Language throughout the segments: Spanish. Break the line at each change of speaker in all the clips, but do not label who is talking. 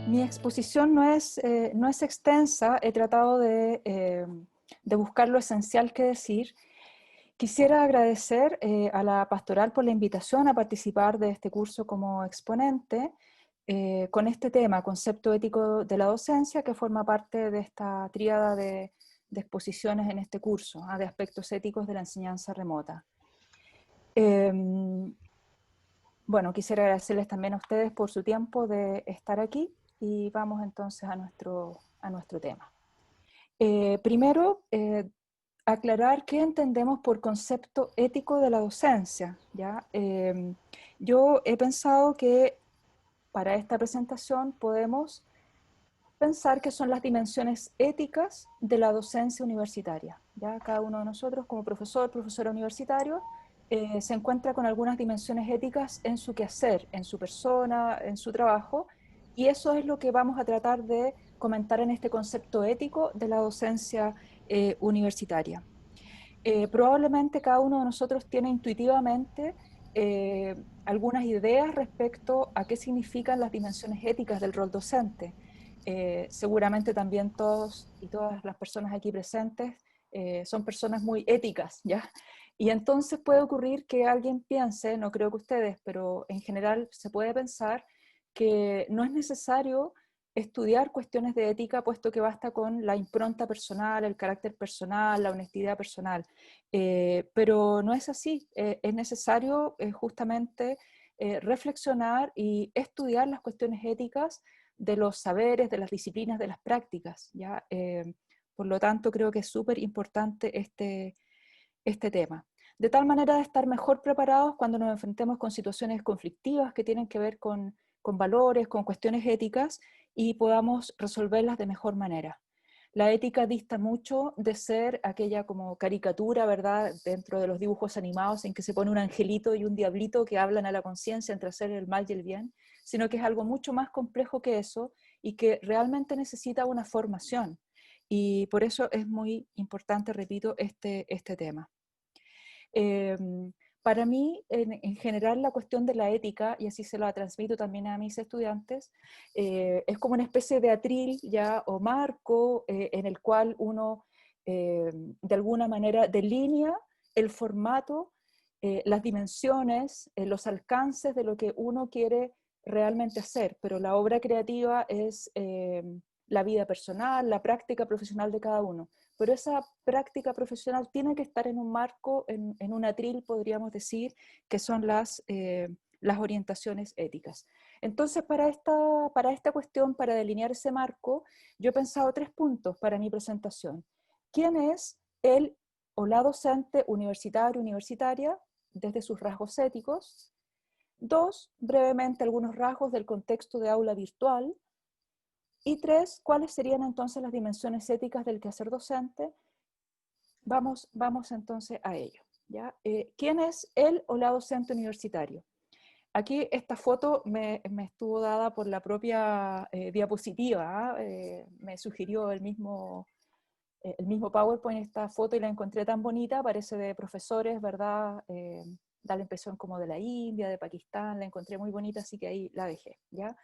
Mi exposición no es extensa, he tratado de buscar lo esencial que decir. Quisiera agradecer a la Pastoral por la invitación a participar de este curso como exponente con este tema, concepto ético de la docencia, que forma parte de esta tríada de exposiciones en este curso, de aspectos éticos de la enseñanza remota. Bueno, quisiera agradecerles también a ustedes por su tiempo de estar aquí y vamos entonces a nuestro tema. Primero, aclarar qué entendemos por concepto ético de la docencia, ¿ya? Yo he pensado que para esta presentación podemos pensar que son las dimensiones éticas de la docencia universitaria, ¿ya? Cada uno de nosotros como profesor, profesora universitario, se encuentra con algunas dimensiones éticas en su quehacer, en su persona, en su trabajo, y eso es lo que vamos a tratar de comentar en este concepto ético de la docencia universitaria. Probablemente cada uno de nosotros tiene intuitivamente algunas ideas respecto a qué significan las dimensiones éticas del rol docente. Seguramente también todos y todas las personas aquí presentes son personas muy éticas, ¿ya? Y entonces puede ocurrir que alguien piense, no creo que ustedes, pero en general se puede pensar que no es necesario estudiar cuestiones de ética, puesto que basta con la impronta personal, el carácter personal, la honestidad personal. Pero no es así, es necesario justamente reflexionar y estudiar las cuestiones éticas de los saberes, de las disciplinas, de las prácticas, ¿ya? Por lo tanto, creo que es súper importante este tema. De tal manera de estar mejor preparados cuando nos enfrentemos con situaciones conflictivas que tienen que ver con valores, con cuestiones éticas, y podamos resolverlas de mejor manera. La ética dista mucho de ser aquella como caricatura, ¿verdad?, dentro de los dibujos animados en que se pone un angelito y un diablito que hablan a la conciencia entre hacer el mal y el bien, sino que es algo mucho más complejo que eso y que realmente necesita una formación. Y por eso es muy importante, repito, este tema. Eh, para mí, en general, la cuestión de la ética, y así se la transmito también a mis estudiantes, es como una especie de atril ya o marco en el cual uno de alguna manera delinea el formato, las dimensiones, los alcances de lo que uno quiere realmente hacer, pero la obra creativa es la vida personal, la práctica profesional de cada uno. Pero esa práctica profesional tiene que estar en un marco, en un atril, podríamos decir, que son las orientaciones éticas. Entonces, para esta cuestión, para delinear ese marco, yo he pensado 3 puntos para mi presentación. ¿Quién es el o la docente universitario, universitaria, desde sus rasgos éticos? 2, brevemente algunos rasgos del contexto de aula virtual. Y 3, ¿cuáles serían entonces las dimensiones éticas del quehacer docente? Vamos entonces a ello, ¿ya? ¿Quién es el o la docente universitario? Aquí esta foto me estuvo dada por la propia diapositiva, me sugirió el mismo PowerPoint esta foto y la encontré tan bonita, parece de profesores, ¿verdad? Da la impresión como de la India, de Pakistán, la encontré muy bonita, así que ahí la dejé, ¿ya?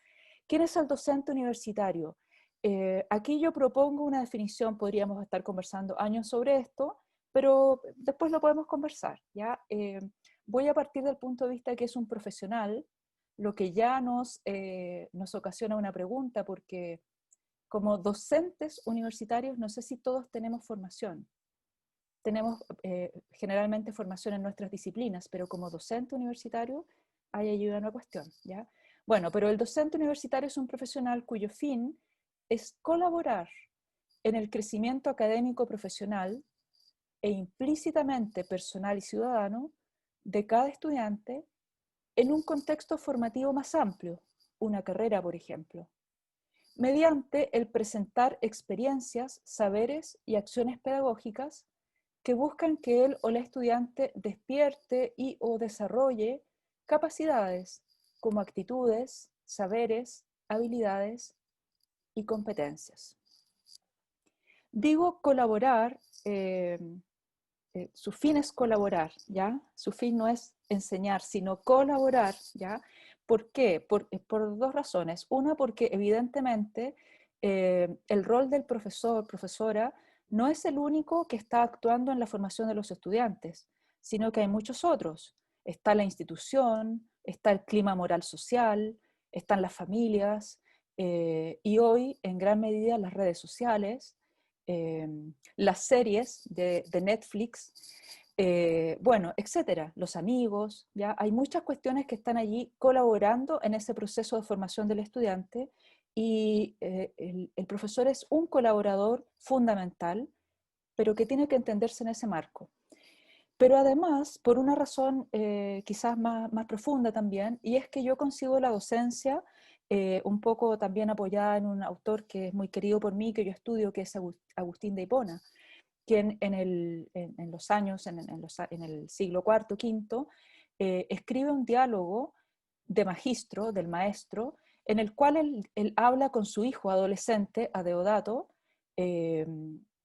¿Quién es el docente universitario? Aquí yo propongo una definición, podríamos estar conversando años sobre esto, pero después lo podemos conversar, ¿ya? Voy a partir del punto de vista que es un profesional, lo que ya nos ocasiona una pregunta, porque como docentes universitarios, no sé si todos tenemos formación. Tenemos generalmente formación en nuestras disciplinas, pero como docente universitario hay allí una cuestión, ¿ya? Bueno, pero el docente universitario es un profesional cuyo fin es colaborar en el crecimiento académico profesional e implícitamente personal y ciudadano de cada estudiante en un contexto formativo más amplio, una carrera, por ejemplo, mediante el presentar experiencias, saberes y acciones pedagógicas que buscan que él o la estudiante despierte y o desarrolle capacidades como actitudes, saberes, habilidades y competencias. Digo colaborar, su fin es colaborar, ¿ya? Su fin no es enseñar, sino colaborar, ¿ya? ¿Por qué? Por dos razones. Una, porque evidentemente el rol del profesor, profesora, no es el único que está actuando en la formación de los estudiantes, sino que hay muchos otros. Está la institución, está el clima moral social, están las familias, y hoy en gran medida las redes sociales, eh, las series de Netflix, bueno, etcétera, los amigos, ¿ya? Hay muchas cuestiones que están allí colaborando en ese proceso de formación del estudiante y el profesor es un colaborador fundamental, pero que tiene que entenderse en ese marco. Pero además, por una razón quizás más profunda también, y es que yo consigo la docencia un poco también apoyada en un autor que es muy querido por mí, que yo estudio, que es Agustín de Hipona, quien en los años, en el siglo IV, V, escribe un diálogo de magistro, del maestro, en el cual él habla con su hijo adolescente, Adeodato. eh,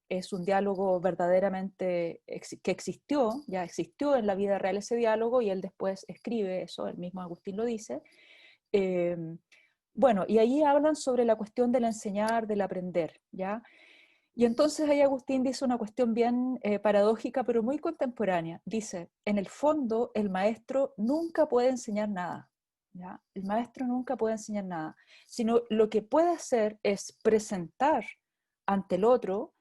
es un diálogo verdaderamente que existió, ya existió en la vida real ese diálogo, y él después escribe eso, el mismo Agustín lo dice. Eh, bueno, y ahí hablan sobre la cuestión del enseñar, del aprender, ¿ya? Y entonces ahí Agustín dice una cuestión bien paradójica, pero muy contemporánea. Dice, en el fondo, el maestro nunca puede enseñar nada, ¿ya? El maestro nunca puede enseñar nada, sino lo que puede hacer es presentar ante el otro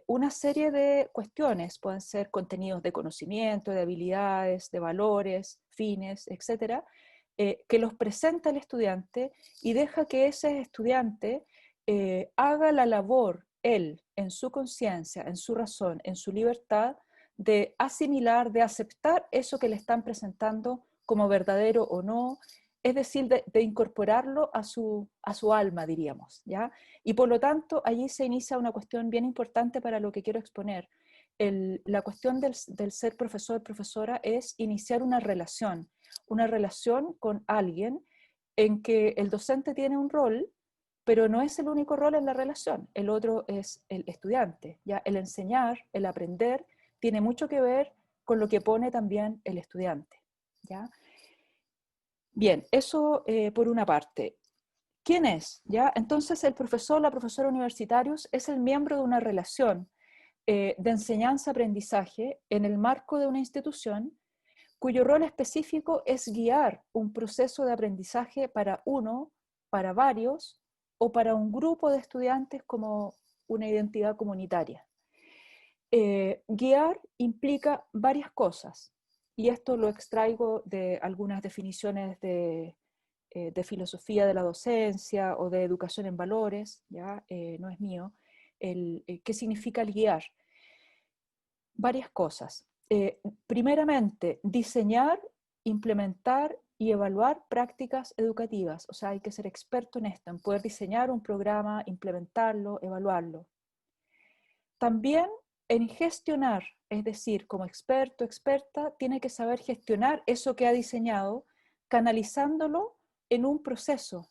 una serie de cuestiones, pueden ser contenidos de conocimiento, de habilidades, de valores, fines, etcétera, que los presenta el estudiante y deja que ese estudiante haga la labor, él, en su conciencia, en su razón, en su libertad, de asimilar, de aceptar eso que le están presentando como verdadero o no, es decir, de incorporarlo a su alma, diríamos, ¿ya? Y por lo tanto, allí se inicia una cuestión bien importante para lo que quiero exponer. La cuestión del ser profesor, profesora, es iniciar una relación con alguien en que el docente tiene un rol, pero no es el único rol en la relación. El otro es el estudiante. ¿Ya? El enseñar, el aprender, tiene mucho que ver con lo que pone también el estudiante. ¿Ya? Bien, eso por una parte. ¿Quién es? ¿Ya? Entonces el profesor, la profesora universitarios es el miembro de una relación de enseñanza-aprendizaje en el marco de una institución cuyo rol específico es guiar un proceso de aprendizaje para uno, para varios o para un grupo de estudiantes como una identidad comunitaria. Guiar implica varias cosas, y esto lo extraigo de algunas definiciones de filosofía de la docencia o de educación en valores, ¿ya? No es mío. ¿Qué significa el guiar? Varias cosas. Primeramente, diseñar, implementar y evaluar prácticas educativas. O sea, hay que ser experto en esto, en poder diseñar un programa, implementarlo, evaluarlo. También en gestionar, es decir, como experto, experta, tiene que saber gestionar eso que ha diseñado, canalizándolo en un proceso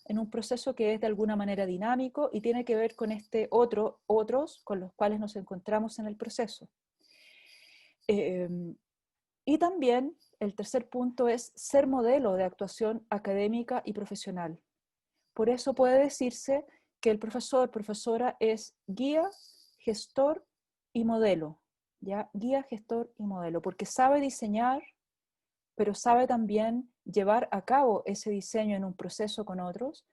que es de alguna manera dinámico y tiene que ver con otros con los cuales nos encontramos en el proceso. Y también el tercer punto es ser modelo de actuación académica y profesional. Por eso puede decirse que el profesor, profesora es guía, gestor y modelo. ¿Ya? Guía, gestor y modelo, porque sabe diseñar, pero sabe también llevar a cabo ese diseño en un proceso con otros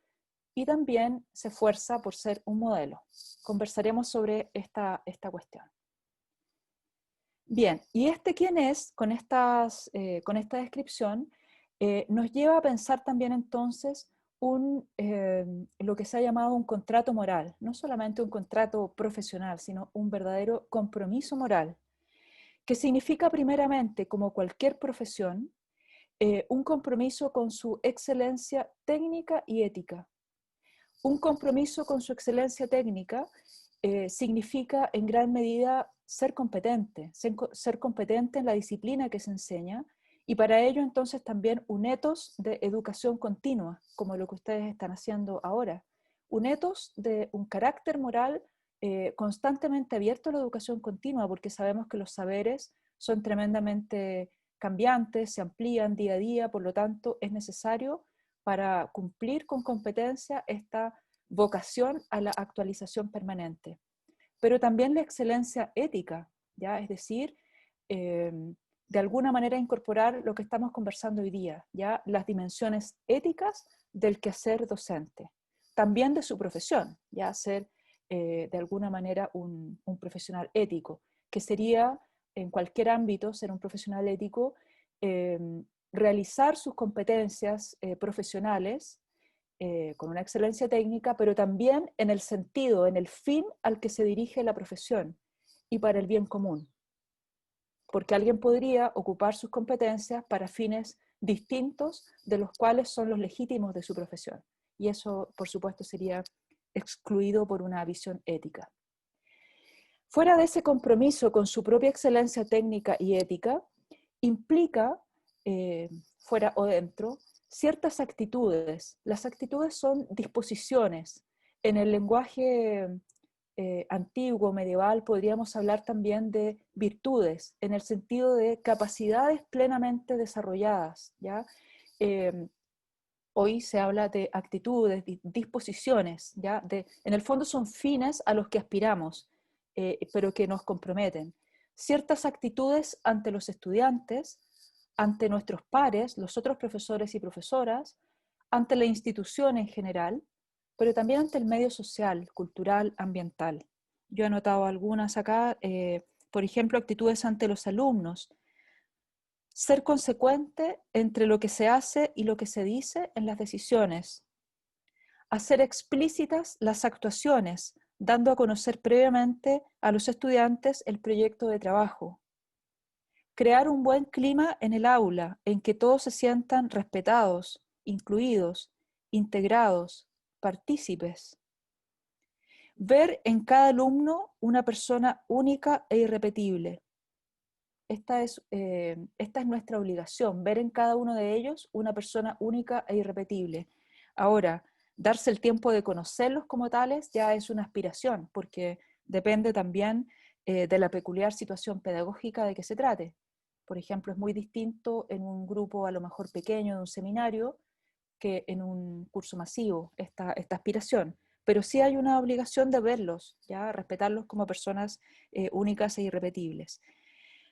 y también se esfuerza por ser un modelo. Conversaremos sobre esta cuestión. Bien, ¿y quién es? Con esta descripción, nos lleva a pensar también entonces lo que se ha llamado un contrato moral, no solamente un contrato profesional, sino un verdadero compromiso moral, que significa primeramente, como cualquier profesión, un compromiso con su excelencia técnica y ética. Un compromiso con su excelencia técnica significa en gran medida ser competente en la disciplina que se enseña, y para ello entonces también un ethos de educación continua, como lo que ustedes están haciendo ahora. Un ethos de un carácter moral constantemente abierto a la educación continua, porque sabemos que los saberes son tremendamente cambiantes, se amplían día a día, por lo tanto es necesario para cumplir con competencia esta vocación a la actualización permanente. Pero también la excelencia ética, ¿ya? Es decir, de alguna manera incorporar lo que estamos conversando hoy día, ¿ya? Las dimensiones éticas del quehacer docente, también de su profesión, ya ser de alguna manera un profesional ético, que sería en cualquier ámbito ser un profesional ético, realizar sus competencias profesionales con una excelencia técnica, pero también en el sentido, en el fin al que se dirige la profesión y para el bien común. Porque alguien podría ocupar sus competencias para fines distintos de los cuales son los legítimos de su profesión. Y eso, por supuesto, sería excluido por una visión ética. Fuera de ese compromiso con su propia excelencia técnica y ética, implica, fuera o dentro, ciertas actitudes. Las actitudes son disposiciones. En el lenguaje antiguo, medieval, podríamos hablar también de virtudes, en el sentido de capacidades plenamente desarrolladas, ¿ya? Hoy se habla de actitudes, disposiciones, ¿ya? En el fondo son fines a los que aspiramos, pero que nos comprometen. Ciertas actitudes ante los estudiantes, ante nuestros pares, los otros profesores y profesoras, ante la institución en general, pero también ante el medio social, cultural, ambiental. Yo he anotado algunas acá, por ejemplo, actitudes ante los alumnos. Ser consecuente entre lo que se hace y lo que se dice en las decisiones. Hacer explícitas las actuaciones, dando a conocer previamente a los estudiantes el proyecto de trabajo. Crear un buen clima en el aula, en que todos se sientan respetados, incluidos, integrados, partícipes. Ver en cada alumno una persona única e irrepetible. Esta es nuestra obligación, ver en cada uno de ellos una persona única e irrepetible. Ahora, darse el tiempo de conocerlos como tales ya es una aspiración, porque depende también de la peculiar situación pedagógica de que se trate. Por ejemplo, es muy distinto en un grupo a lo mejor pequeño de un seminario que en un curso masivo, esta aspiración. Pero sí hay una obligación de verlos, ya respetarlos como personas únicas e irrepetibles.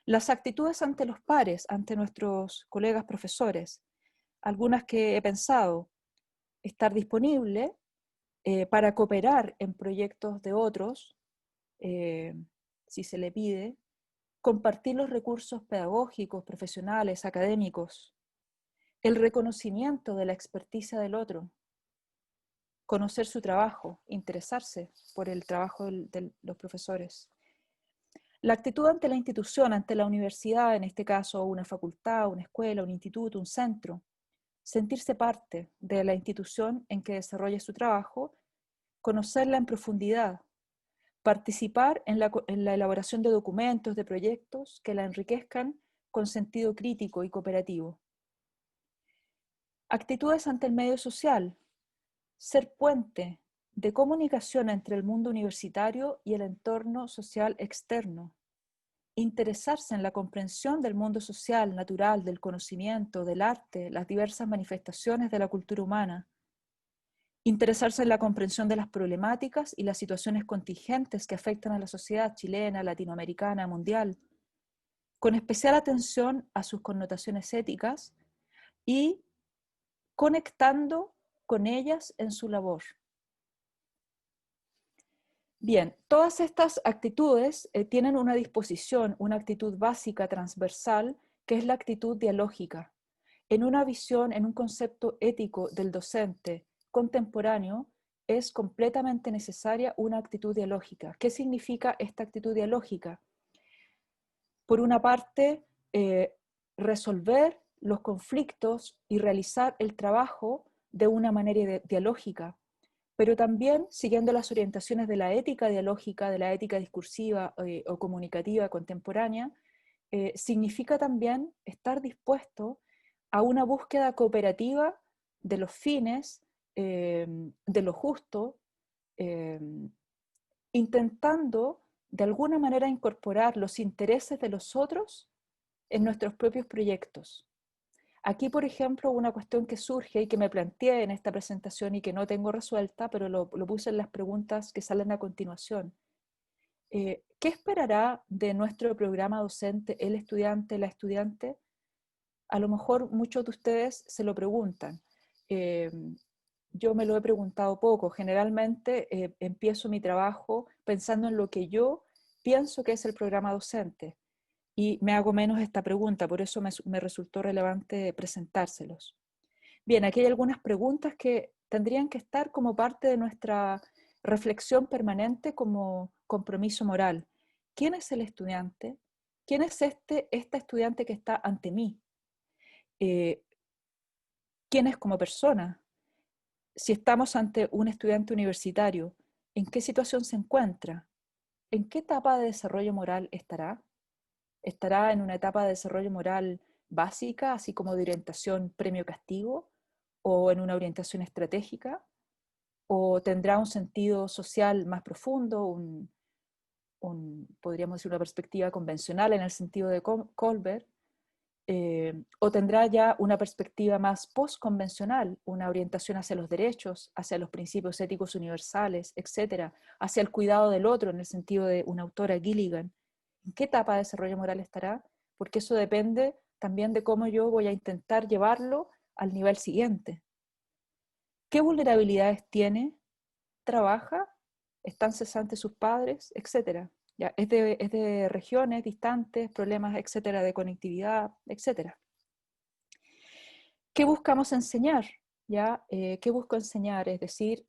Las actitudes ante los pares, ante nuestros colegas profesores, algunas que he pensado, estar disponible para cooperar en proyectos de otros, si se le pide, compartir los recursos pedagógicos, profesionales, académicos, el reconocimiento de la experticia del otro, conocer su trabajo, interesarse por el trabajo de los profesores. La actitud ante la institución, ante la universidad, en este caso una facultad, una escuela, un instituto, un centro, sentirse parte de la institución en que desarrolla su trabajo, conocerla en profundidad, participar en la elaboración de documentos, de proyectos que la enriquezcan con sentido crítico y cooperativo. Actitudes ante el medio social, ser puente de comunicación entre el mundo universitario y el entorno social externo. Interesarse en la comprensión del mundo social, natural, del conocimiento, del arte, las diversas manifestaciones de la cultura humana. Interesarse en la comprensión de las problemáticas y las situaciones contingentes que afectan a la sociedad chilena, latinoamericana, mundial, con especial atención a sus connotaciones éticas y conectando con ellas en su labor. Bien, todas estas actitudes tienen una disposición, una actitud básica, transversal, que es la actitud dialógica. En una visión, en un concepto ético del docente contemporáneo, es completamente necesaria una actitud dialógica. ¿Qué significa esta actitud dialógica? Por una parte, resolver los conflictos y realizar el trabajo de una manera dialógica, pero también siguiendo las orientaciones de la ética dialógica, de la ética discursiva o comunicativa contemporánea, significa también estar dispuesto a una búsqueda cooperativa de los fines, de lo justo, intentando de alguna manera incorporar los intereses de los otros en nuestros propios proyectos. Aquí, por ejemplo, una cuestión que surge y que me planteé en esta presentación y que no tengo resuelta, pero lo puse en las preguntas que salen a continuación. ¿Qué esperará de nuestro programa docente el estudiante, la estudiante? A lo mejor muchos de ustedes se lo preguntan. Yo me lo he preguntado poco. Generalmente empiezo mi trabajo pensando en lo que yo pienso que es el programa docente y me hago menos esta pregunta, por eso me resultó relevante presentárselos. Bien, aquí hay algunas preguntas que tendrían que estar como parte de nuestra reflexión permanente como compromiso moral. ¿Quién es el estudiante? ¿Quién es esta estudiante que está ante mí? ¿Quién es como persona? Si estamos ante un estudiante universitario, ¿en qué situación se encuentra? ¿En qué etapa de desarrollo moral estará? ¿Estará en una etapa de desarrollo moral básica, así como de orientación premio-castigo, o en una orientación estratégica? ¿O tendrá un sentido social más profundo, podríamos decir una perspectiva convencional en el sentido de Colbert? ¿O tendrá ya una perspectiva más postconvencional, una orientación hacia los derechos, hacia los principios éticos universales, etcétera, hacia el cuidado del otro en el sentido de una autora Gilligan? ¿En qué etapa de desarrollo moral estará? Porque eso depende también de cómo yo voy a intentar llevarlo al nivel siguiente. ¿Qué vulnerabilidades tiene? ¿Trabaja? ¿Están cesantes sus padres? Etcétera. Ya, es de regiones distantes, problemas, etcétera, de conectividad, etcétera. ¿Qué buscamos enseñar? ¿Ya? ¿Qué busco enseñar? Es decir,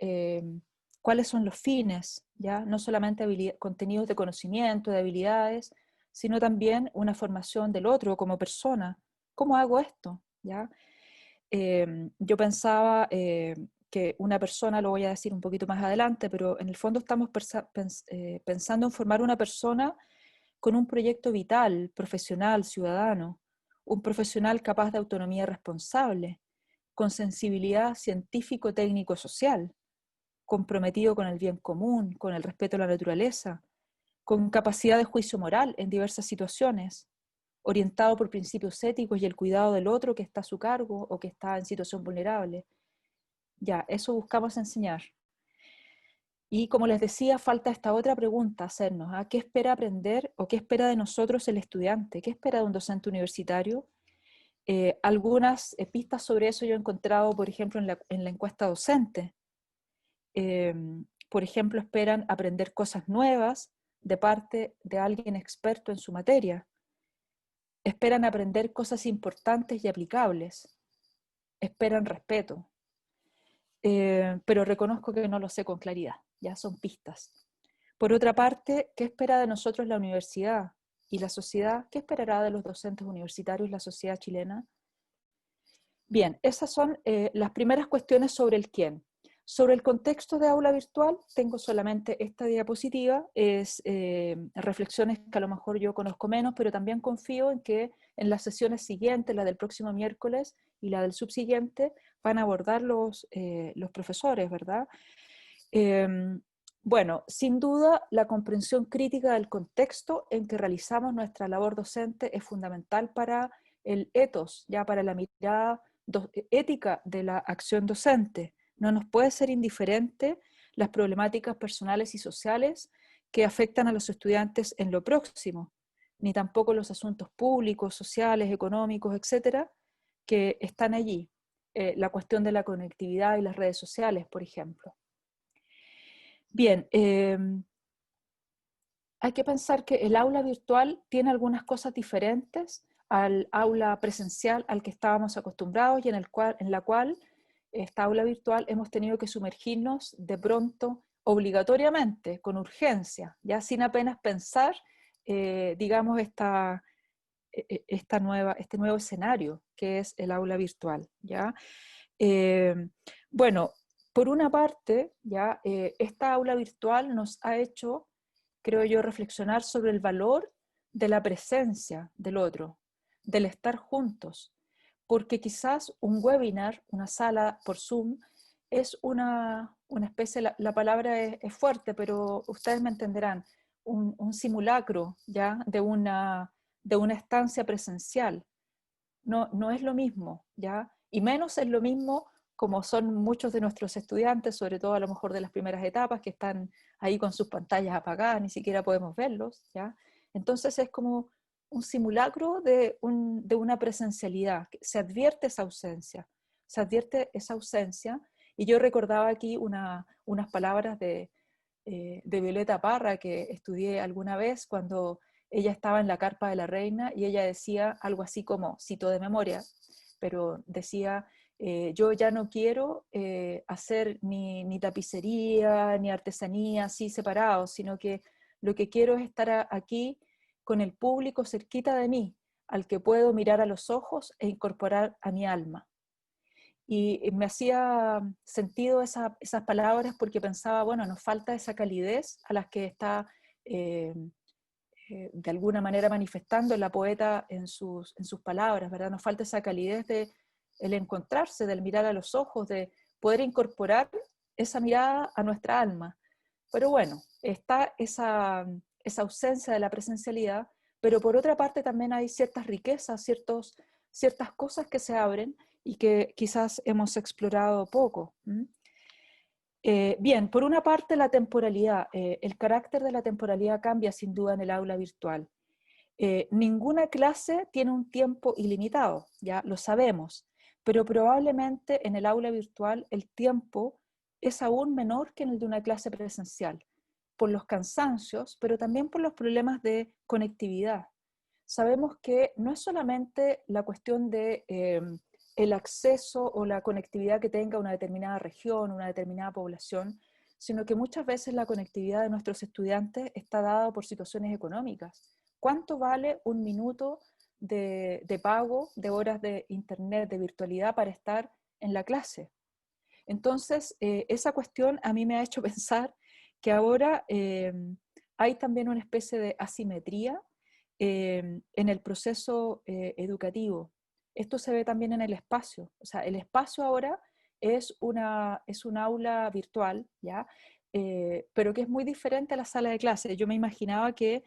¿cuáles son los fines? ¿Ya? No solamente contenidos de conocimiento, de habilidades, sino también una formación del otro como persona. ¿Cómo hago esto? ¿Ya? Yo pensaba que una persona, lo voy a decir un poquito más adelante, pero en el fondo estamos pensando en formar una persona con un proyecto vital, profesional, ciudadano, un profesional capaz de autonomía responsable, con sensibilidad científico-técnico-social, comprometido con el bien común, con el respeto a la naturaleza, con capacidad de juicio moral en diversas situaciones, orientado por principios éticos y el cuidado del otro que está a su cargo o que está en situación vulnerable. Ya, eso buscamos enseñar. Y como les decía, falta esta otra pregunta hacernos, ¿ah? ¿Qué espera aprender o qué espera de nosotros el estudiante? ¿Qué espera de un docente universitario? Algunas pistas sobre eso yo he encontrado, por ejemplo, en la encuesta docente. Por ejemplo, esperan aprender cosas nuevas de parte de alguien experto en su materia. Esperan aprender cosas importantes y aplicables. Esperan respeto. Pero reconozco que no lo sé con claridad, ya son pistas. Por otra parte, ¿qué espera de nosotros la universidad y la sociedad? ¿Qué esperará de los docentes universitarios la sociedad chilena? Bien, esas son las primeras cuestiones sobre el quién. Sobre el contexto de aula virtual, tengo solamente esta diapositiva, es reflexiones que a lo mejor yo conozco menos, pero también confío en que en las sesiones siguientes, la del próximo miércoles y la del subsiguiente, van a abordar los profesores, ¿verdad? Bueno, sin duda, la comprensión crítica del contexto en que realizamos nuestra labor docente es fundamental para el ethos, ya para la mirada ética de la acción docente. No nos puede ser indiferente las problemáticas personales y sociales que afectan a los estudiantes en lo próximo, ni tampoco los asuntos públicos, sociales, económicos, etcétera, que están allí. La cuestión de la conectividad y las redes sociales, por ejemplo. Bien, hay que pensar que el aula virtual tiene algunas cosas diferentes al aula presencial al que estábamos acostumbrados y en la cual esta aula virtual hemos tenido que sumergirnos de pronto obligatoriamente, con urgencia, ya sin apenas pensar, digamos, este nuevo escenario que es el aula virtual, ¿ya? Bueno, por una parte, ya, esta aula virtual nos ha hecho, creo yo, reflexionar sobre el valor de la presencia del otro, del estar juntos, porque quizás un webinar, una sala por Zoom, es una especie, la palabra es fuerte, pero ustedes me entenderán, un simulacro, ¿ya? De una estancia presencial. no es lo mismo, ¿ya? Y menos es lo mismo como son muchos de nuestros estudiantes, sobre todo a lo mejor de las primeras etapas, que están ahí con sus pantallas apagadas, ni siquiera podemos verlos, ¿ya? Entonces es como un simulacro de una presencialidad, se advierte esa ausencia, se advierte esa ausencia, y yo recordaba aquí unas palabras de Violeta Parra, que estudié alguna vez cuando ella estaba en la carpa de la reina, y ella decía algo así como, cito de memoria, pero decía, yo ya no quiero hacer ni tapicería, ni artesanía así separados, sino que lo que quiero es estar aquí con el público cerquita de mí, al que puedo mirar a los ojos e incorporar a mi alma. Y me hacía sentido esas palabras porque pensaba, bueno, nos falta esa calidez a las que está eh, de alguna manera manifestando la poeta en sus palabras, ¿verdad? Nos falta esa calidez de el encontrarse, del mirar a los ojos, de poder incorporar esa mirada a nuestra alma. Pero bueno, está esa ausencia de la presencialidad, pero por otra parte también hay ciertas riquezas, ciertas cosas que se abren y que quizás hemos explorado poco. Bien, por una parte la temporalidad, el carácter de la temporalidad cambia sin duda en el aula virtual. Ninguna clase tiene un tiempo ilimitado, ya lo sabemos, pero probablemente en el aula virtual el tiempo es aún menor que en el de una clase presencial, por los cansancios, pero también por los problemas de conectividad. Sabemos que no es solamente la cuestión de el acceso o la conectividad que tenga una determinada región, una determinada población, sino que muchas veces la conectividad de nuestros estudiantes está dada por situaciones económicas. ¿Cuánto vale un minuto de pago de horas de internet, de virtualidad para estar en la clase? Entonces, esa cuestión a mí me ha hecho pensar que ahora hay también una especie de asimetría en el proceso educativo. Esto se ve también en el espacio. O sea, el espacio ahora es un aula virtual, ¿ya? Pero que es muy diferente a la sala de clase. Yo me imaginaba que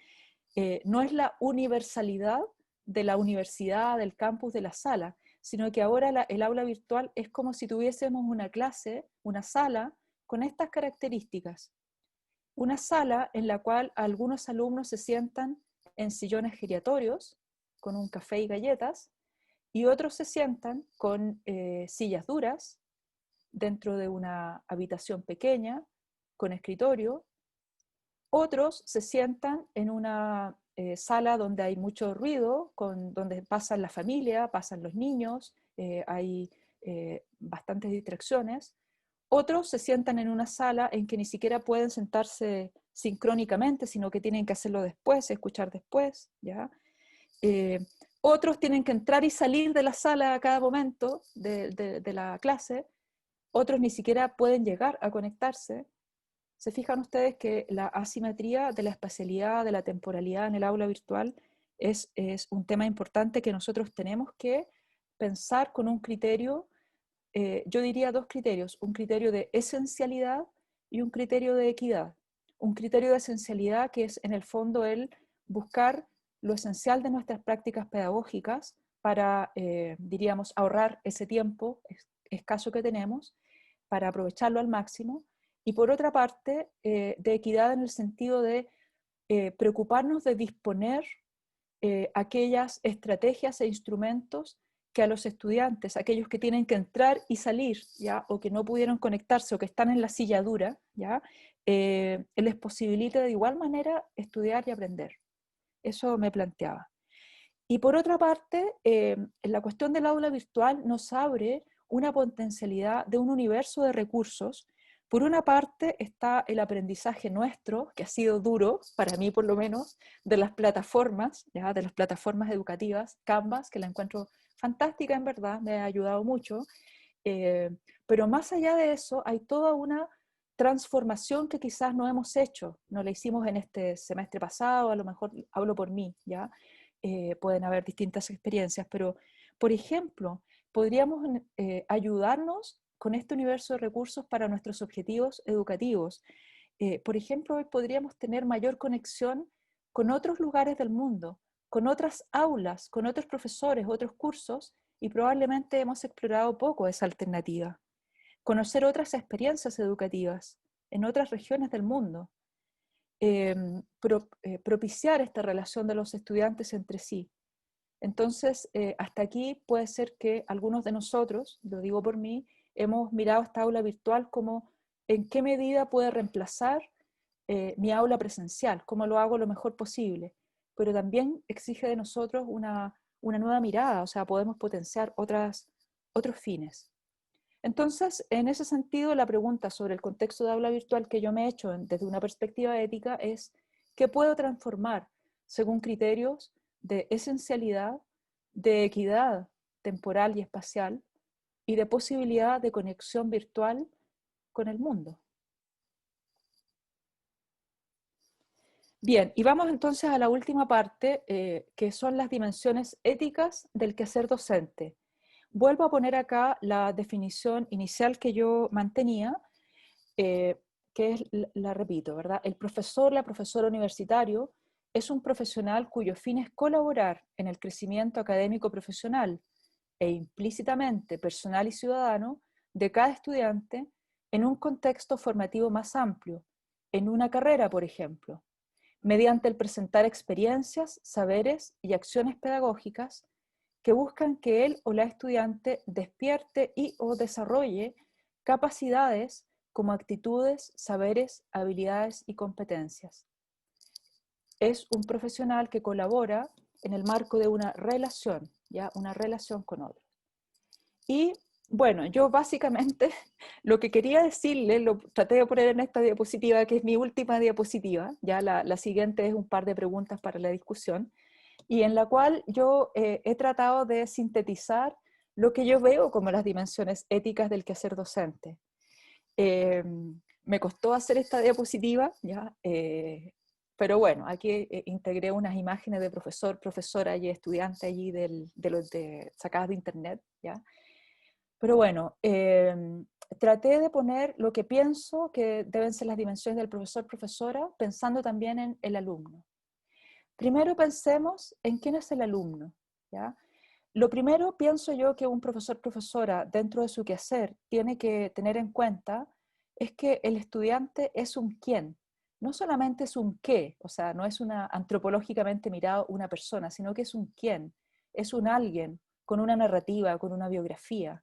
no es la universalidad de la universidad, del campus, de la sala, sino que ahora el aula virtual es como si tuviésemos una clase, una sala con estas características. Una sala en la cual algunos alumnos se sientan en sillones giratorios, con un café y galletas, y otros se sientan con sillas duras, dentro de una habitación pequeña, con escritorio. Otros se sientan en una sala donde hay mucho ruido, donde pasan la familia, pasan los niños, hay bastantes distracciones. Otros se sientan en una sala en que ni siquiera pueden sentarse sincrónicamente, sino que tienen que hacerlo después, escuchar después, ¿ya? Eh, Otros tienen que entrar y salir de la sala a cada momento de la clase. Otros ni siquiera pueden llegar a conectarse. ¿Se fijan ustedes que la asimetría de la espacialidad, de la temporalidad en el aula virtual es un tema importante que nosotros tenemos que pensar con un criterio, yo diría dos criterios, un criterio de esencialidad y un criterio de equidad? Un criterio de esencialidad que es en el fondo el buscar lo esencial de nuestras prácticas pedagógicas para, diríamos, ahorrar ese tiempo escaso que tenemos, para aprovecharlo al máximo, y por otra parte, de equidad en el sentido de preocuparnos de disponer aquellas estrategias e instrumentos que a los estudiantes, aquellos que tienen que entrar y salir, ¿ya? O que no pudieron conectarse o que están en la silla dura, ¿ya? Les posibilite de igual manera estudiar y aprender. Eso me planteaba. Y por otra parte, la cuestión del aula virtual nos abre una potencialidad de un universo de recursos. Por una parte está el aprendizaje nuestro, que ha sido duro, para mí por lo menos, de las plataformas, ¿ya? De las plataformas educativas, Canvas, que la encuentro fantástica en verdad, me ha ayudado mucho. Eh, pero más allá de eso, hay toda una transformación que quizás no hemos hecho, no la hicimos en este semestre pasado, a lo mejor hablo por mí, ¿ya? Pueden haber distintas experiencias, pero, por ejemplo, podríamos ayudarnos con este universo de recursos para nuestros objetivos educativos. Por ejemplo, hoy podríamos tener mayor conexión con otros lugares del mundo. con otras aulas, con otros profesores, otros cursos, y probablemente hemos explorado poco esa alternativa. Conocer otras experiencias educativas en otras regiones del mundo, propiciar esta relación de los estudiantes entre sí. Entonces, hasta aquí puede ser que algunos de nosotros, lo digo por mí, hemos mirado esta aula virtual como en qué medida puede reemplazar mi aula presencial, cómo lo hago lo mejor posible, pero también exige de nosotros una nueva mirada, o sea, podemos potenciar otros fines. Entonces, en ese sentido, la pregunta sobre el contexto de aula virtual que yo me he hecho desde una perspectiva ética es, ¿qué puedo transformar según criterios de esencialidad, de equidad temporal y espacial y de posibilidad de conexión virtual con el mundo? Bien, y vamos entonces a la última parte, que son las dimensiones éticas del quehacer docente. Vuelvo a poner acá la definición inicial que yo mantenía, que es, la repito, ¿verdad? El profesor, la profesora universitario, es un profesional cuyo fin es colaborar en el crecimiento académico profesional e implícitamente personal y ciudadano de cada estudiante en un contexto formativo más amplio, en una carrera, por ejemplo, mediante el presentar experiencias, saberes y acciones pedagógicas que buscan que él o la estudiante despierte y o desarrolle capacidades como actitudes, saberes, habilidades y competencias. Es un profesional que colabora en el marco de una relación, ¿ya? Una relación con otros. Y bueno, yo básicamente lo que quería decirle, lo traté de poner en esta diapositiva, que es mi última diapositiva, ya la siguiente es un par de preguntas para la discusión, y en la cual yo he tratado de sintetizar lo que yo veo como las dimensiones éticas del quehacer docente. Me costó hacer esta diapositiva, ¿ya? Pero bueno, aquí integré unas imágenes de profesor, profesora y estudiante allí sacadas de internet, ¿ya? Pero bueno, traté de poner lo que pienso que deben ser las dimensiones del profesor, profesora, pensando también en el alumno. Primero pensemos en quién es el alumno, ¿ya? Lo primero, pienso yo, que un profesor, profesora, dentro de su quehacer, tiene que tener en cuenta es que el estudiante es un quién, no solamente es un qué, o sea, no es una antropológicamente mirado una persona, sino que es un quién, es un alguien con una narrativa, con una biografía.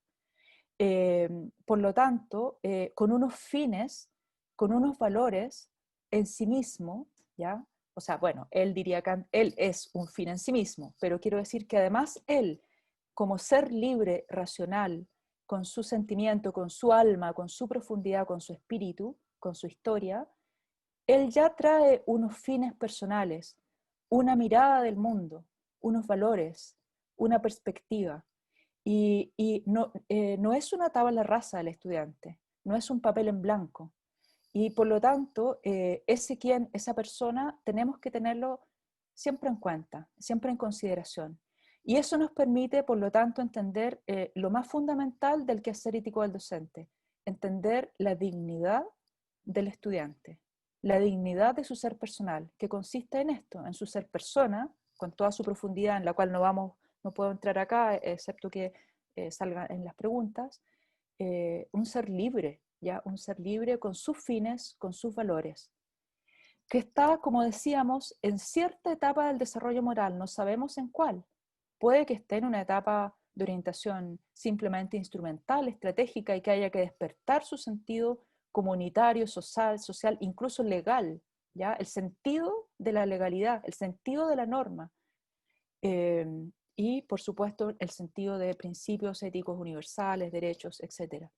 Por lo tanto, con unos fines, con unos valores en sí mismo, ¿ya? O sea, bueno, él diría que él es un fin en sí mismo, pero quiero decir que además él, como ser libre, racional, con su sentimiento, con su alma, con su profundidad, con su espíritu, con su historia, él ya trae unos fines personales, una mirada del mundo, unos valores, una perspectiva. Y no es una tabla rasa del estudiante, no es un papel en blanco. Y por lo tanto, esa persona, tenemos que tenerlo siempre en cuenta, siempre en consideración. Y eso nos permite, por lo tanto, entender lo más fundamental del quehacer ético del docente, entender la dignidad del estudiante, la dignidad de su ser personal, que consiste en esto, en su ser persona, con toda su profundidad, en la cual no puedo entrar acá, excepto que salga en las preguntas, un ser libre, ¿ya? Un ser libre con sus fines, con sus valores, que está, como decíamos, en cierta etapa del desarrollo moral, no sabemos en cuál. Puede que esté en una etapa de orientación simplemente instrumental, estratégica, y que haya que despertar su sentido comunitario, social, incluso legal, ¿ya? El sentido de la legalidad, el sentido de la norma. Y, por supuesto, el sentido de principios éticos universales, derechos, etc.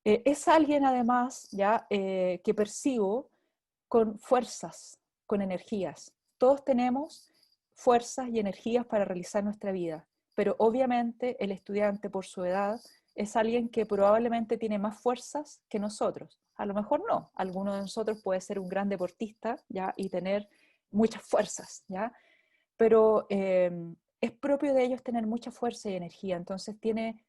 Es alguien, además, ¿ya? Que percibo con fuerzas, con energías. Todos tenemos fuerzas y energías para realizar nuestra vida, pero obviamente el estudiante, por su edad, es alguien que probablemente tiene más fuerzas que nosotros. A lo mejor no, alguno de nosotros puede ser un gran deportista, ¿ya? Y tener muchas fuerzas, ¿ya? Pero es propio de ellos tener mucha fuerza y energía, entonces tiene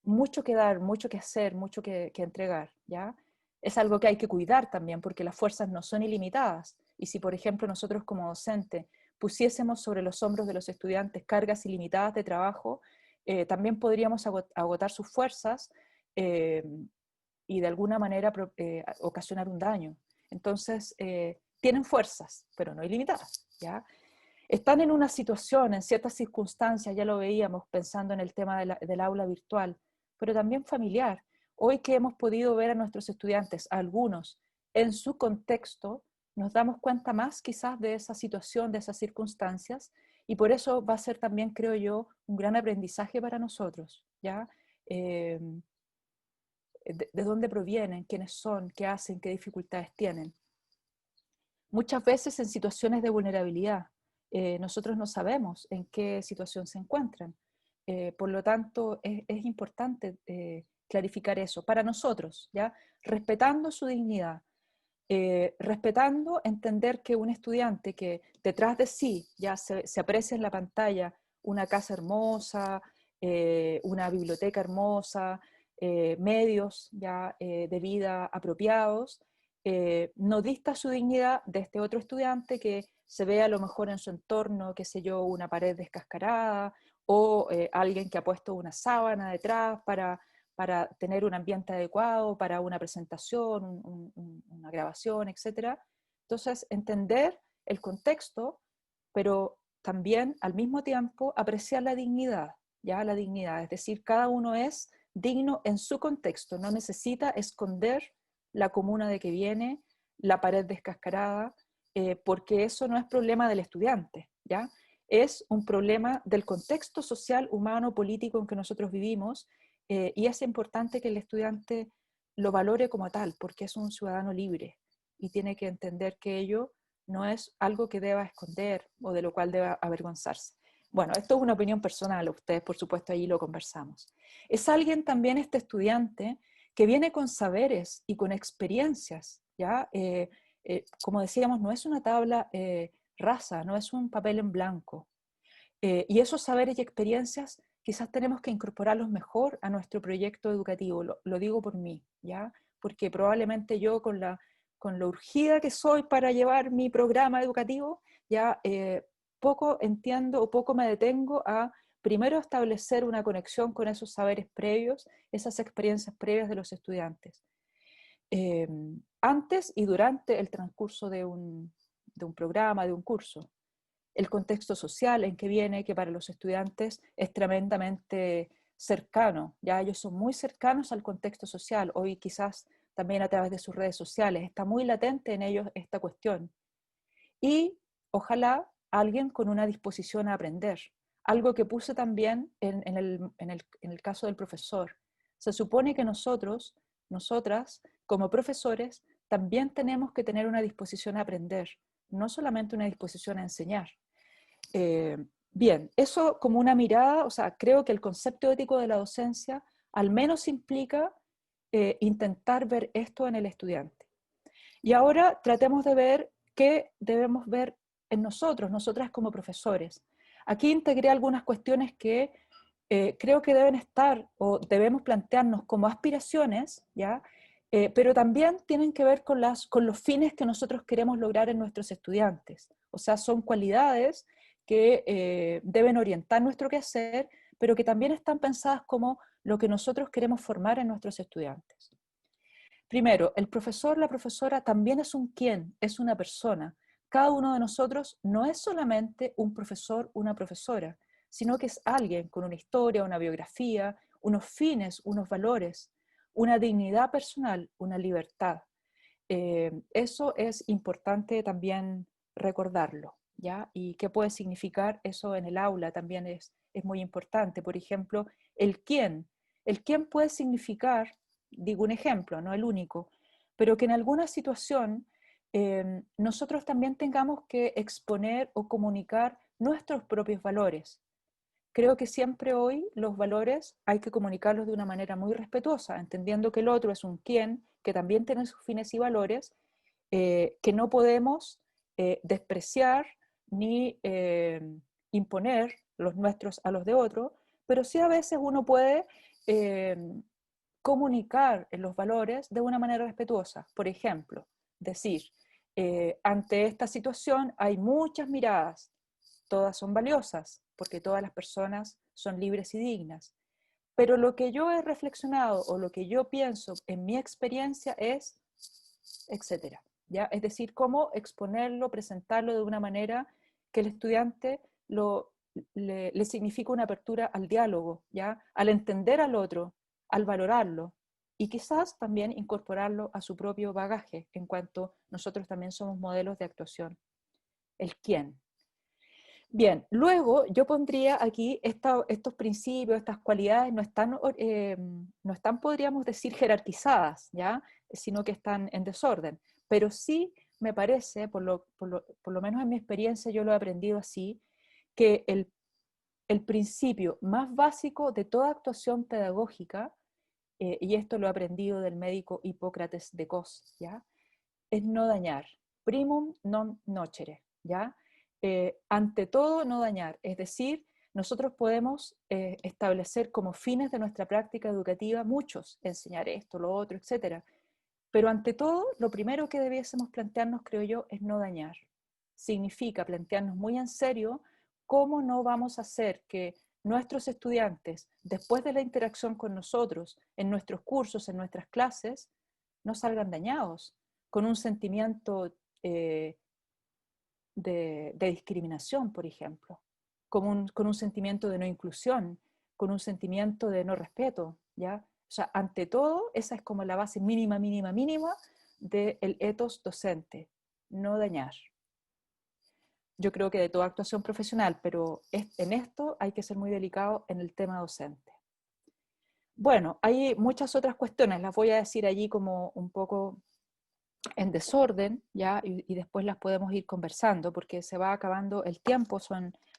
mucho que dar, mucho que hacer, mucho que entregar, ¿ya? Es algo que hay que cuidar también, porque las fuerzas no son ilimitadas, y si, por ejemplo, nosotros como docente pusiésemos sobre los hombros de los estudiantes cargas ilimitadas de trabajo, también podríamos agotar sus fuerzas y de alguna manera ocasionar un daño. Entonces, tienen fuerzas, pero no ilimitadas, ¿ya? Están en una situación, en ciertas circunstancias, ya lo veíamos pensando en el tema del aula virtual, pero también familiar. Hoy que hemos podido ver a nuestros estudiantes, a algunos, en su contexto, nos damos cuenta más quizás de esa situación, de esas circunstancias, y por eso va a ser también, creo yo, un gran aprendizaje para nosotros, ¿ya? De dónde provienen, quiénes son, qué hacen, qué dificultades tienen. Muchas veces en situaciones de vulnerabilidad, nosotros no sabemos en qué situación se encuentran. Por lo tanto, es importante clarificar eso para nosotros, ¿ya? Respetando su dignidad, respetando entender que un estudiante que detrás de sí ya se aprecia en la pantalla una casa hermosa, una biblioteca hermosa, medios ya de vida apropiados, no dista su dignidad de este otro estudiante que se ve a lo mejor en su entorno, qué sé yo, una pared descascarada o alguien que ha puesto una sábana detrás para tener un ambiente adecuado, para una presentación, una grabación, etc. Entonces, entender el contexto, pero también al mismo tiempo apreciar la dignidad, ¿ya? La dignidad, es decir, cada uno es digno en su contexto, no necesita esconder la comuna de que viene, la pared descascarada, porque eso no es problema del estudiante, ¿ya? Es un problema del contexto social, humano, político en que nosotros vivimos, y es importante que el estudiante lo valore como tal, porque es un ciudadano libre y tiene que entender que ello no es algo que deba esconder o de lo cual deba avergonzarse. Bueno, esto es una opinión personal, ustedes por supuesto ahí lo conversamos. Es alguien también este estudiante que viene con saberes y con experiencias, ¿ya? Como decíamos, no es una tabla rasa, no es un papel en blanco. Y esos saberes y experiencias quizás tenemos que incorporarlos mejor a nuestro proyecto educativo, lo digo por mí, ¿ya? Porque probablemente yo con lo urgida que soy para llevar mi programa educativo, ya poco entiendo o poco me detengo a primero establecer una conexión con esos saberes previos, esas experiencias previas de los estudiantes. Antes y durante el transcurso de un programa, de un curso. El contexto social en que viene, que para los estudiantes es tremendamente cercano, ya ellos son muy cercanos al contexto social, hoy quizás también a través de sus redes sociales, está muy latente en ellos esta cuestión. Y ojalá alguien con una disposición a aprender, algo que puse también en el caso del profesor. Se supone que nosotros, nosotras, como profesores, también tenemos que tener una disposición a aprender, no solamente una disposición a enseñar. Bien, eso como una mirada, o sea, creo que el concepto ético de la docencia al menos implica intentar ver esto en el estudiante. Y ahora tratemos de ver qué debemos ver en nosotros, nosotras como profesores. Aquí integré algunas cuestiones que creo que deben estar o debemos plantearnos como aspiraciones, ¿ya? Pero también tienen que ver con los fines que nosotros queremos lograr en nuestros estudiantes. O sea, son cualidades que deben orientar nuestro quehacer, pero que también están pensadas como lo que nosotros queremos formar en nuestros estudiantes. Primero, el profesor, la profesora también es un quién, es una persona. Cada uno de nosotros no es solamente un profesor, una profesora, sino que es alguien con una historia, una biografía, unos fines, unos valores, una dignidad personal, una libertad. Eso es importante también recordarlo, ¿ya? Y qué puede significar eso en el aula también es muy importante. Por ejemplo, el quién. El quién puede significar, digo un ejemplo, no el único, pero que en alguna situación nosotros también tengamos que exponer o comunicar nuestros propios valores. Creo que siempre hoy los valores hay que comunicarlos de una manera muy respetuosa, entendiendo que el otro es un quién, que también tiene sus fines y valores, que no podemos despreciar ni imponer los nuestros a los de otro, pero sí a veces uno puede eh, comunicar los valores de una manera respetuosa. Por ejemplo, decir, ante esta situación hay muchas miradas, todas son valiosas, porque todas las personas son libres y dignas. Pero lo que yo he reflexionado o lo que yo pienso en mi experiencia es, etcétera, ¿ya? Es decir, cómo exponerlo, presentarlo de una manera que el estudiante le significa una apertura al diálogo, ¿ya? Al entender al otro, al valorarlo, y quizás también incorporarlo a su propio bagaje, en cuanto nosotros también somos modelos de actuación. El quién. Bien, luego yo pondría aquí estos principios, estas cualidades no están, podríamos decir, jerarquizadas, ¿ya? Sino que están en desorden. Pero sí me parece, por lo menos en mi experiencia yo lo he aprendido así, que el principio más básico de toda actuación pedagógica, y esto lo he aprendido del médico Hipócrates de Cos, ¿ya? Es no dañar, primum non nocere, ¿ya? Ante todo, no dañar, es decir, nosotros podemos establecer como fines de nuestra práctica educativa muchos, enseñar esto, lo otro, etcétera, pero ante todo, lo primero que debiésemos plantearnos, creo yo, es no dañar. Significa plantearnos muy en serio cómo no vamos a hacer que nuestros estudiantes, después de la interacción con nosotros, en nuestros cursos, en nuestras clases, no salgan dañados, con un sentimiento de discriminación, por ejemplo, con un sentimiento de no inclusión, con un sentimiento de no respeto, ¿ya? O sea, ante todo, esa es como la base mínima, mínima, mínima del ethos docente, no dañar. Yo creo que de toda actuación profesional, pero en esto hay que ser muy delicado en el tema docente. Bueno, hay muchas otras cuestiones, las voy a decir allí como un poco en desorden, ¿ya? Y después las podemos ir conversando, porque se va acabando el tiempo,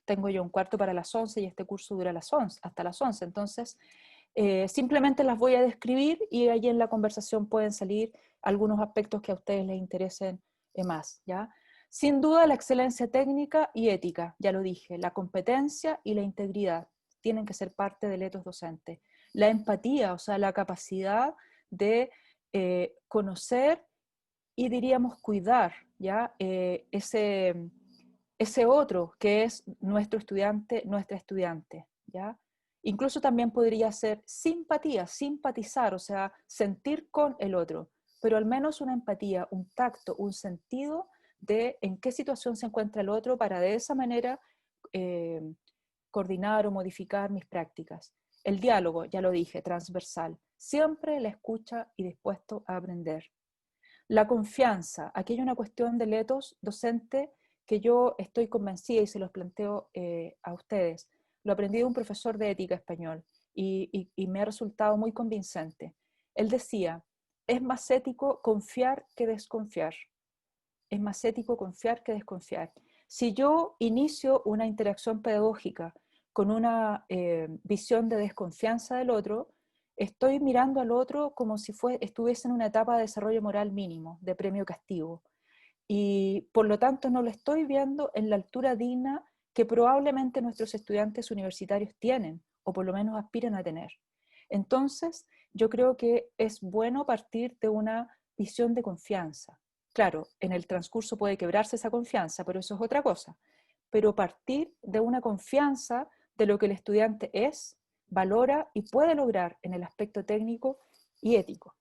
tengo yo un cuarto para las 11 y este curso dura hasta las 11, entonces simplemente las voy a describir y allí en la conversación pueden salir algunos aspectos que a ustedes les interesen más, ¿ya? Sin duda la excelencia técnica y ética, ya lo dije, la competencia y la integridad tienen que ser parte del ethos docente. La empatía, o sea, la capacidad de conocer y diríamos cuidar, ¿ya? Ese otro que es nuestro estudiante, nuestra estudiante, ¿ya? Incluso también podría ser simpatía, simpatizar, o sea, sentir con el otro, pero al menos una empatía, un tacto, un sentido de en qué situación se encuentra el otro para de esa manera eh, coordinar o modificar mis prácticas. El diálogo, ya lo dije, transversal, siempre la escucha y dispuesto a aprender. La confianza, aquí hay una cuestión del ethos docente que yo estoy convencida y se los planteo a ustedes. Lo aprendí de un profesor de ética español y me ha resultado muy convincente. Él decía, es más ético confiar que desconfiar. Es más ético confiar que desconfiar. Si yo inicio una interacción pedagógica con una visión de desconfianza del otro, estoy mirando al otro como si estuviese en una etapa de desarrollo moral mínimo, de premio-castigo. Y por lo tanto no lo estoy viendo en la altura digna que probablemente nuestros estudiantes universitarios tienen, o por lo menos aspiran a tener. Entonces, yo creo que es bueno partir de una visión de confianza. Claro, en el transcurso puede quebrarse esa confianza, pero eso es otra cosa. Pero partir de una confianza de lo que el estudiante es, valora y puede lograr en el aspecto técnico y ético.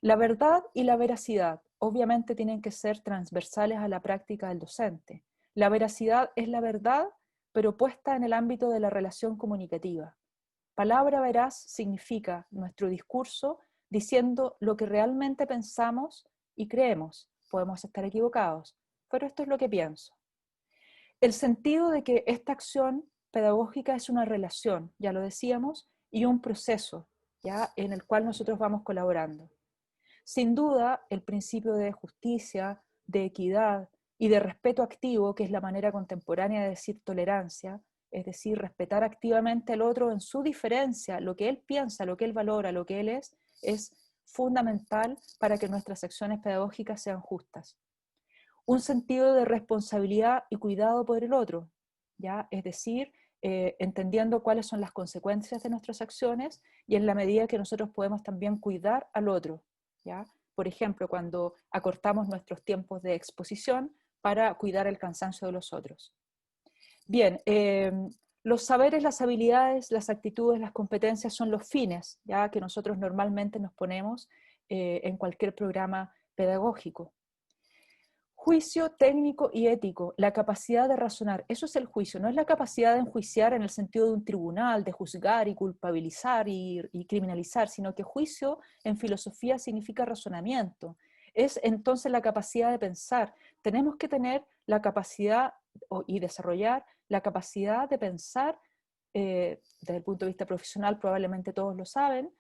La verdad y la veracidad obviamente tienen que ser transversales a la práctica del docente. La veracidad es la verdad, pero puesta en el ámbito de la relación comunicativa. Palabra veraz significa nuestro discurso diciendo lo que realmente pensamos y creemos. Podemos estar equivocados, pero esto es lo que pienso. El sentido de que esta acción pedagógica es una relación, ya lo decíamos, y un proceso, ¿ya? En el cual nosotros vamos colaborando. Sin duda, el principio de justicia, de equidad y de respeto activo, que es la manera contemporánea de decir tolerancia, es decir, respetar activamente al otro en su diferencia, lo que él piensa, lo que él valora, lo que él es fundamental para que nuestras acciones pedagógicas sean justas. Un sentido de responsabilidad y cuidado por el otro, ¿ya? Es decir, entendiendo cuáles son las consecuencias de nuestras acciones y en la medida que nosotros podemos también cuidar al otro, ¿ya? Por ejemplo, cuando acortamos nuestros tiempos de exposición para cuidar el cansancio de los otros. Bien, los saberes, las habilidades, las actitudes, las competencias son los fines, ya que nosotros normalmente nos ponemos en cualquier programa pedagógico. Juicio técnico y ético, la capacidad de razonar, eso es el juicio, no es la capacidad de enjuiciar en el sentido de un tribunal, de juzgar y culpabilizar y criminalizar, sino que juicio en filosofía significa razonamiento. Es entonces la capacidad de pensar. Tenemos que tener la capacidad y desarrollar la capacidad de pensar desde el punto de vista profesional, probablemente todos lo saben,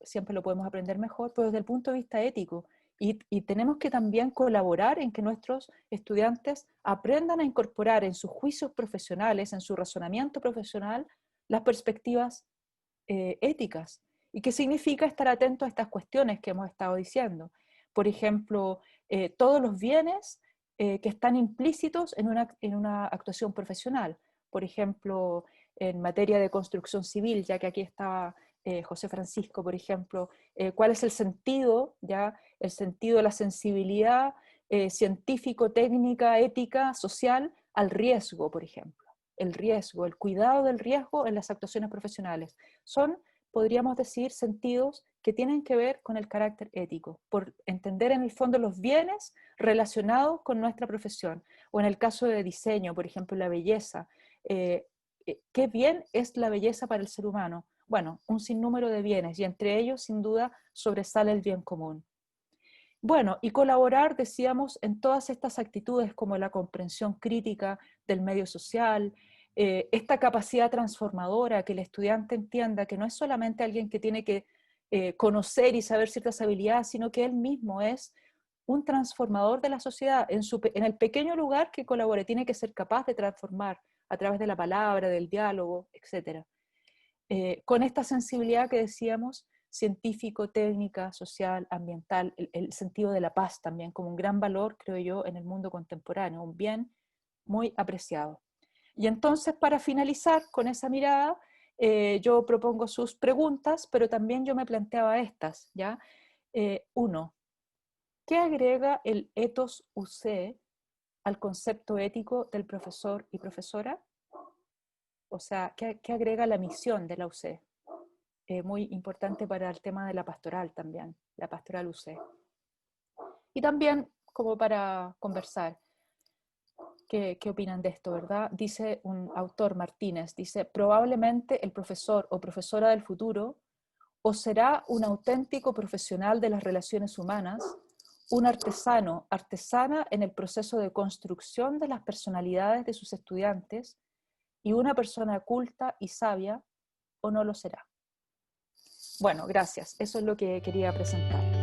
siempre lo podemos aprender mejor, pero desde el punto de vista ético. Y tenemos que también colaborar en que nuestros estudiantes aprendan a incorporar en sus juicios profesionales, en su razonamiento profesional, las perspectivas éticas. ¿Y qué significa estar atento a estas cuestiones que hemos estado diciendo? Por ejemplo, todos los bienes que están implícitos en una actuación profesional. Por ejemplo, en materia de construcción civil, ya que aquí está José Francisco, por ejemplo, cuál es el sentido, ya el sentido de la sensibilidad científico, técnica, ética, social al riesgo, por ejemplo. El riesgo, el cuidado del riesgo en las actuaciones profesionales. Son, podríamos decir, sentidos que tienen que ver con el carácter ético, por entender en el fondo los bienes relacionados con nuestra profesión. O en el caso de diseño, por ejemplo, la belleza. ¿Qué bien es la belleza para el ser humano? Bueno, un sinnúmero de bienes, y entre ellos, sin duda, sobresale el bien común. Bueno, y colaborar, decíamos, en todas estas actitudes como la comprensión crítica del medio social, esta capacidad transformadora, que el estudiante entienda que no es solamente alguien que tiene que conocer y saber ciertas habilidades, sino que él mismo es un transformador de la sociedad en el pequeño lugar que colabore, tiene que ser capaz de transformar a través de la palabra, del diálogo, etc. Con esta sensibilidad que decíamos, científico, técnica, social, ambiental, el sentido de la paz también como un gran valor, creo yo, en el mundo contemporáneo, un bien muy apreciado. Y entonces, para finalizar con esa mirada, yo propongo sus preguntas, pero también yo me planteaba estas, ¿ya? Uno, ¿qué agrega el ethos UC al concepto ético del profesor y profesora? O sea, ¿qué agrega la misión de la UC? Muy importante para el tema de la pastoral también, la pastoral UC. Y también, como para conversar, ¿qué opinan de esto, verdad? Dice un autor, Martínez, dice, probablemente el profesor o profesora del futuro o será un auténtico profesional de las relaciones humanas, un artesano, artesana en el proceso de construcción de las personalidades de sus estudiantes y una persona culta y sabia, o no lo será. Bueno, gracias. Eso es lo que quería presentar.